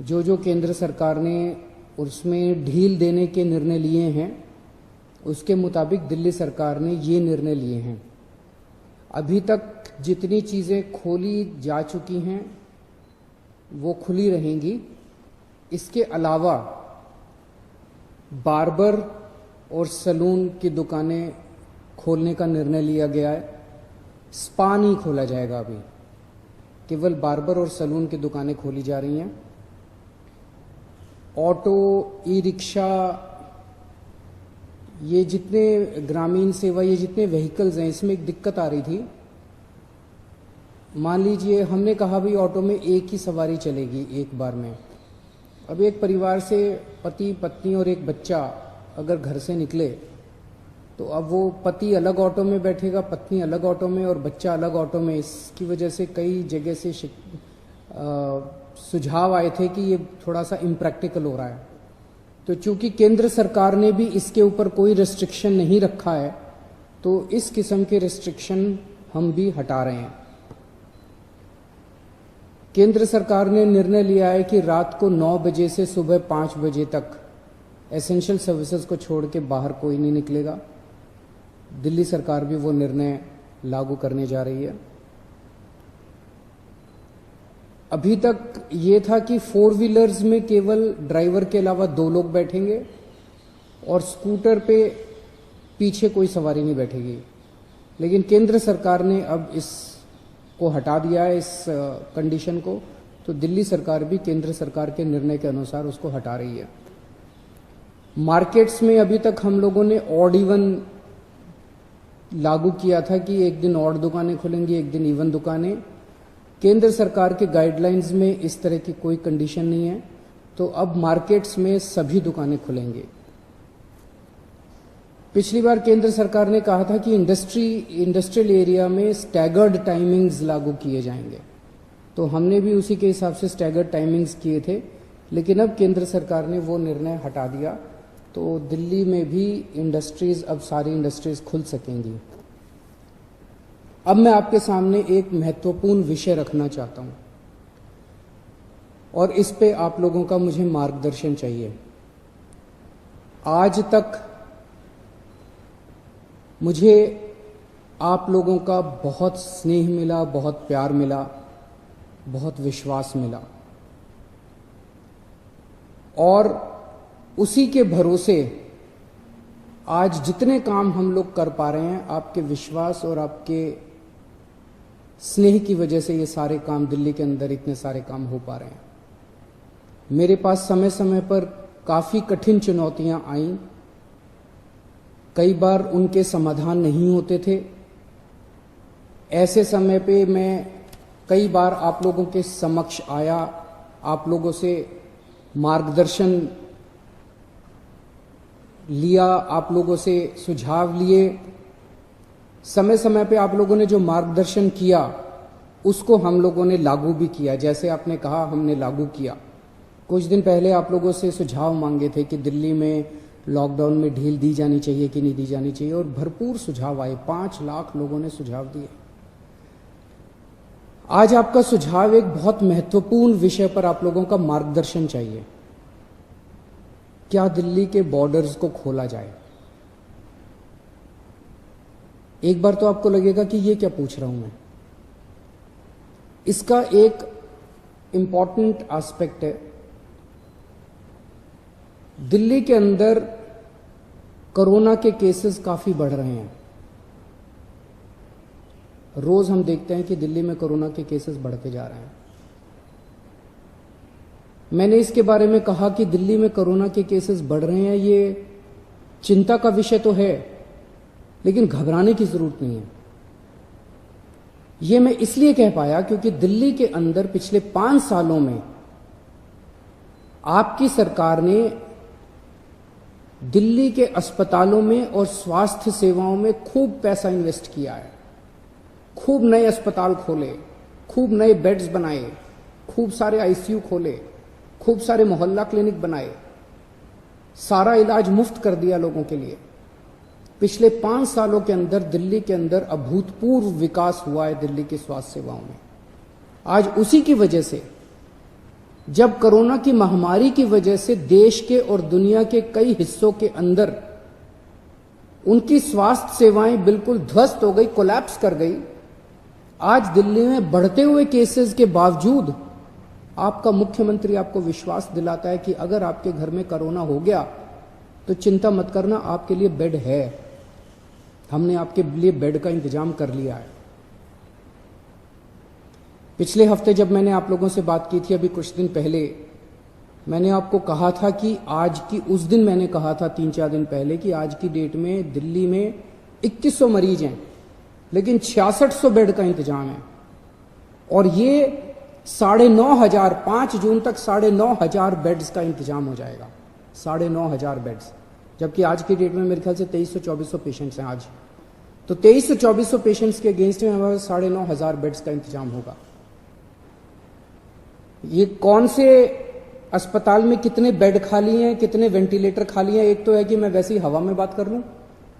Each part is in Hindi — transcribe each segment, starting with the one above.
जो केंद्र सरकार ने उसमें ढील देने के निर्णय लिए हैं, उसके मुताबिक दिल्ली सरकार ने ये निर्णय लिए हैं। अभी तक जितनी चीज़ें खोली जा चुकी हैं वो खुली रहेंगी। इसके अलावा बार्बर और सैलून की दुकानें खोलने का निर्णय लिया गया है। स्पा नहीं खोला जाएगा, अभी केवल बार्बर और सैलून की दुकानें खोली जा रही हैं। ऑटो, ई रिक्शा, ये जितने ग्रामीण सेवा, ये जितने व्हीकल्स हैं, इसमें एक दिक्कत आ रही थी। मान लीजिए हमने कहा भाई ऑटो में एक ही सवारी चलेगी एक बार में। अब एक परिवार से पति, पत्नी और एक बच्चा अगर घर से निकले तो अब वो पति अलग ऑटो में बैठेगा, पत्नी अलग ऑटो में और बच्चा अलग ऑटो में। इसकी वजह से कई जगह से सुझाव आए थे कि ये थोड़ा सा इम्प्रैक्टिकल हो रहा है। तो चूंकि केंद्र सरकार ने भी इसके ऊपर कोई रिस्ट्रिक्शन नहीं रखा है, तो इस किस्म के रिस्ट्रिक्शन हम भी हटा रहे हैं। केंद्र सरकार ने निर्णय लिया है कि रात को 9 बजे से सुबह 5 बजे तक एसेंशियल सर्विसेज को छोड़ के बाहर कोई नहीं निकलेगा। दिल्ली सरकार भी वो निर्णय लागू करने जा रही है। अभी तक ये था कि 4 व्हीलर्स में केवल ड्राइवर के अलावा 2 लोग बैठेंगे और स्कूटर पे पीछे कोई सवारी नहीं बैठेगी। लेकिन केंद्र सरकार ने अब इसको हटा दिया है, इस कंडीशन को। तो दिल्ली सरकार भी केंद्र सरकार के निर्णय के अनुसार उसको हटा रही है। मार्केट्स में अभी तक हम लोगों ने ऑड इवन लागू किया था कि एक दिन ऑड दुकानें खुलेंगी, एक दिन इवन दुकानें। केंद्र सरकार के गाइडलाइंस में इस तरह की कोई कंडीशन नहीं है, तो अब मार्केट्स में सभी दुकानें खुलेंगी। पिछली बार केंद्र सरकार ने कहा था कि इंडस्ट्रियल एरिया में स्टैगर्ड टाइमिंग्स लागू किए जाएंगे, तो हमने भी उसी के हिसाब से स्टैगर्ड टाइमिंग्स किए थे। लेकिन अब केंद्र सरकार ने वो निर्णय हटा दिया, तो दिल्ली में भी इंडस्ट्रीज, अब सारी इंडस्ट्रीज खुल सकेंगी। अब मैं आपके सामने एक महत्वपूर्ण विषय रखना चाहता हूं और इस पे आप लोगों का मुझे मार्गदर्शन चाहिए। आज तक मुझे आप लोगों का बहुत स्नेह मिला, बहुत प्यार मिला, बहुत विश्वास मिला और उसी के भरोसे आज जितने काम हम लोग कर पा रहे हैं, आपके विश्वास और आपके स्नेह की वजह से ये सारे काम, दिल्ली के अंदर इतने सारे काम हो पा रहे हैं। मेरे पास समय समय पर काफी कठिन चुनौतियां आईं, कई बार उनके समाधान नहीं होते थे। ऐसे समय पे मैं कई बार आप लोगों के समक्ष आया, आप लोगों से मार्गदर्शन लिया, आप लोगों से सुझाव लिए। समय समय पे आप लोगों ने जो मार्गदर्शन किया उसको हम लोगों ने लागू भी किया। जैसे आपने कहा, हमने लागू किया। कुछ दिन पहले आप लोगों से सुझाव मांगे थे कि दिल्ली में लॉकडाउन में ढील दी जानी चाहिए कि नहीं दी जानी चाहिए, और भरपूर सुझाव आए। 5 लाख लोगों ने सुझाव दिए। आज आपका सुझाव एक बहुत महत्वपूर्ण विषय पर आप लोगों का मार्गदर्शन चाहिए। क्या दिल्ली के बॉर्डर्स को खोला जाए? एक बार तो आपको लगेगा कि ये क्या पूछ रहा हूं मैं। इसका एक इंपॉर्टेंट एस्पेक्ट है, दिल्ली के अंदर कोरोना के केसेस काफी बढ़ रहे हैं। रोज हम देखते हैं कि दिल्ली में कोरोना के केसेस बढ़ते जा रहे हैं। मैंने इसके बारे में कहा कि दिल्ली में कोरोना के केसेस बढ़ रहे हैं, ये चिंता का विषय तो है, लेकिन घबराने की जरूरत नहीं है। ये मैं इसलिए कह पाया क्योंकि दिल्ली के अंदर पिछले 5 सालों में आपकी सरकार ने दिल्ली के अस्पतालों में और स्वास्थ्य सेवाओं में खूब पैसा इन्वेस्ट किया है। खूब नए अस्पताल खोले, खूब नए बेड्स बनाए, खूब सारे आईसीयू खोले, खूब सारे मोहल्ला क्लिनिक बनाए, सारा इलाज मुफ्त कर दिया लोगों के लिए। पिछले 5 सालों के अंदर दिल्ली के अंदर अभूतपूर्व विकास हुआ है दिल्ली की स्वास्थ्य सेवाओं में। आज उसी की वजह से जब कोरोना की महामारी की वजह से देश के और दुनिया के कई हिस्सों के अंदर उनकी स्वास्थ्य सेवाएं बिल्कुल ध्वस्त हो गई, कोलैप्स कर गई, आज दिल्ली में बढ़ते हुए केसेस के बावजूद आपका मुख्यमंत्री आपको विश्वास दिलाता है कि अगर आपके घर में कोरोना हो गया तो चिंता मत करना, आपके लिए बेड है, हमने आपके लिए बेड का इंतजाम कर लिया है। पिछले हफ्ते जब मैंने आप लोगों से बात की थी, अभी कुछ दिन पहले, मैंने आपको कहा था कि आज की, उस दिन मैंने कहा था 3-4 दिन पहले कि आज की डेट में दिल्ली में 2100 मरीज हैं, लेकिन 6600 बेड का इंतजाम है। और ये 9,500, 5 जून तक 9,500 बेड्स का इंतजाम हो जाएगा, 9,500 बेड्स। जबकि आज की डेट में मेरे ख्याल से 2300-2400 पेशेंट्स हैं आज। तो 2300-2400 पेशेंट्स के अगेंस्ट में हमारे 9,500 बेड्स का इंतजाम होगा। ये कौन से अस्पताल में कितने बेड खाली हैं, कितने वेंटिलेटर खाली हैं, एक तो है कि मैं वैसे ही हवा में बात कर लूं,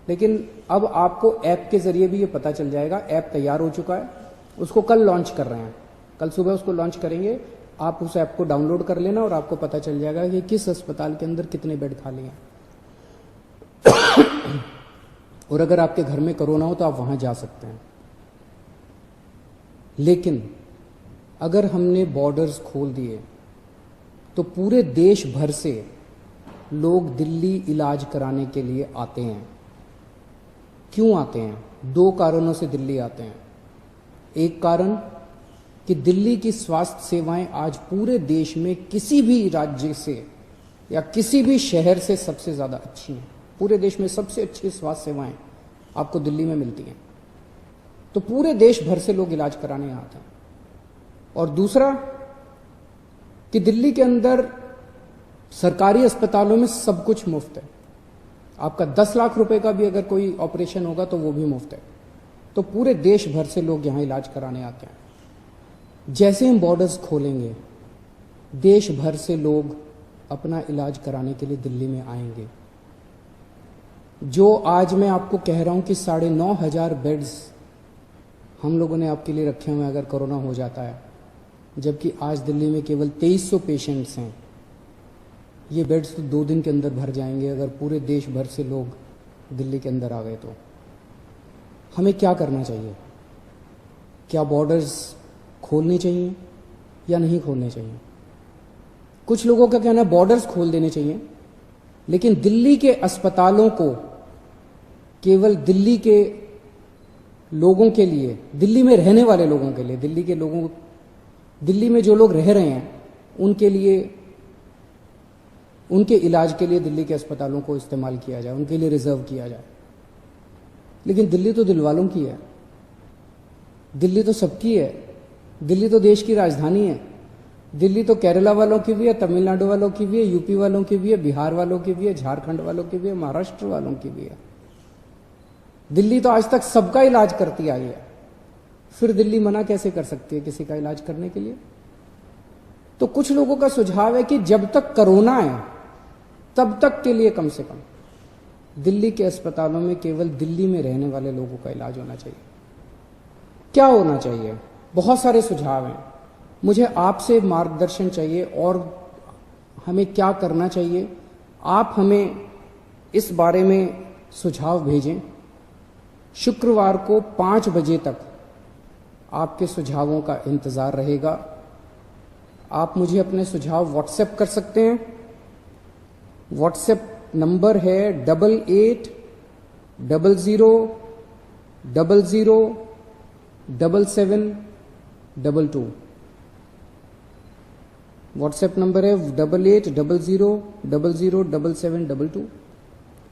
लेकिन अब आपको ऐप के जरिए भी ये पता चल जाएगा। ऐप तैयार हो चुका है, उसको कल लॉन्च कर रहे हैं, कल सुबह उसको लॉन्च करेंगे। आप उस ऐप को डाउनलोड कर लेना और आपको पता चल जाएगा कि किस अस्पताल के अंदर कितने बेड खाली हैं। और अगर आपके घर में कोरोना हो तो आप वहां जा सकते हैं। लेकिन अगर हमने बॉर्डर्स खोल दिए तो पूरे देश भर से लोग दिल्ली इलाज कराने के लिए आते हैं। क्यों आते हैं? 2 कारणों से दिल्ली आते हैं। एक कारण कि दिल्ली की स्वास्थ्य सेवाएं आज पूरे देश में किसी भी राज्य से या किसी भी शहर से सबसे ज्यादा अच्छी हैं। पूरे देश में सबसे अच्छी स्वास्थ्य सेवाएं आपको दिल्ली में मिलती हैं, तो पूरे देश भर से लोग इलाज कराने यहाँ आते हैं। और दूसरा कि दिल्ली के अंदर सरकारी अस्पतालों में सब कुछ मुफ्त है। आपका 10 लाख रुपए का भी अगर कोई ऑपरेशन होगा तो वो भी मुफ्त है। तो पूरे देश भर से लोग यहां इलाज कराने आते हैं। जैसे हम बॉर्डर्स खोलेंगे, देश भर से लोग अपना इलाज कराने के लिए दिल्ली में आएंगे। जो आज मैं आपको कह रहा हूं कि 9,500 बेड्स हम लोगों ने आपके लिए रखे हुए अगर कोरोना हो जाता है, जबकि आज दिल्ली में केवल 2300 पेशेंट्स हैं। ये बेड्स तो 2 दिन के अंदर भर जाएंगे अगर पूरे देश भर से लोग दिल्ली के अंदर आ गए। तो हमें क्या करना चाहिए? क्या बॉर्डर्स खोलने चाहिए या नहीं खोलने चाहिए? कुछ लोगों का कहना है बॉर्डर्स खोल देने चाहिए, लेकिन दिल्ली के अस्पतालों को केवल दिल्ली के लोगों के लिए, दिल्ली में रहने वाले लोगों के लिए, दिल्ली में जो लोग रह रहे हैं उनके लिए, उनके इलाज के लिए दिल्ली के अस्पतालों को इस्तेमाल किया जाए, उनके लिए रिजर्व किया जाए। लेकिन दिल्ली तो दिल वालों की है, दिल्ली तो सबकी है, दिल्ली तो देश की राजधानी है। दिल्ली तो केरला वालों की भी है, तमिलनाडु वालों की भी है, यूपी वालों की भी है, बिहार वालों की भी है, झारखंड वालों की भी है, महाराष्ट्र वालों की भी है। दिल्ली तो आज तक सबका इलाज करती आई है, फिर दिल्ली मना कैसे कर सकती है किसी का इलाज करने के लिए? तो कुछ लोगों का सुझाव है कि जब तक कोरोना है तब तक के लिए कम से कम दिल्ली के अस्पतालों में केवल दिल्ली में रहने वाले लोगों का इलाज होना चाहिए। क्या होना चाहिए? बहुत सारे सुझाव हैं। मुझे आपसे मार्गदर्शन चाहिए और हमें क्या करना चाहिए। आप हमें इस बारे में सुझाव भेजें। शुक्रवार को 5 बजे तक आपके सुझावों का इंतजार रहेगा। आप मुझे अपने सुझाव व्हाट्सएप कर सकते हैं। व्हाट्सएप नंबर है 8800007722। व्हाट्सएप नंबर है 8800007722।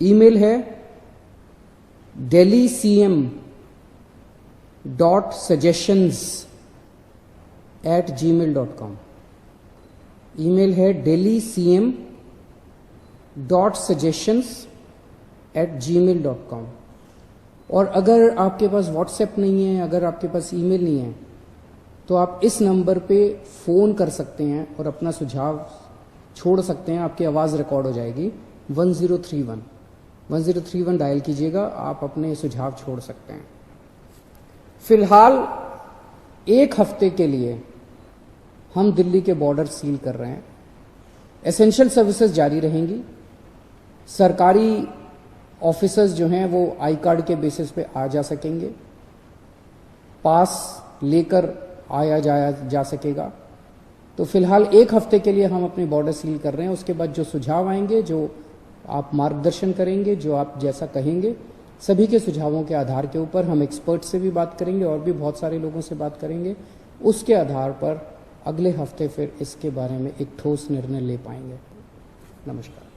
ईमेल है delhi.cm.suggestions@gmail.com। ईमेल है delhi.cm.suggestions@gmail.com। और अगर आपके पास व्हाट्सएप नहीं है, अगर आपके पास ईमेल नहीं है, तो आप इस नंबर पे फ़ोन कर सकते हैं और अपना सुझाव छोड़ सकते हैं। आपकी आवाज़ रिकॉर्ड हो जाएगी। 1031 डायल कीजिएगा, आप अपने सुझाव छोड़ सकते हैं। फिलहाल 1 हफ्ते के लिए हम दिल्ली के बॉर्डर सील कर रहे हैं। एसेंशियल सर्विसेज जारी रहेंगी। सरकारी ऑफिसर्स जो हैं वो आई कार्ड के बेसिस पे आ जा सकेंगे, पास लेकर आया जाया जा सकेगा। तो फिलहाल 1 हफ्ते के लिए हम अपने बॉर्डर सील कर रहे हैं। उसके बाद जो सुझाव आएंगे, जो आप मार्गदर्शन करेंगे, जो आप जैसा कहेंगे, सभी के सुझावों के आधार के ऊपर हम एक्सपर्ट से भी बात करेंगे और भी बहुत सारे लोगों से बात करेंगे। उसके आधार पर अगले हफ्ते फिर इसके बारे में एक ठोस निर्णय ले पाएंगे। नमस्कार।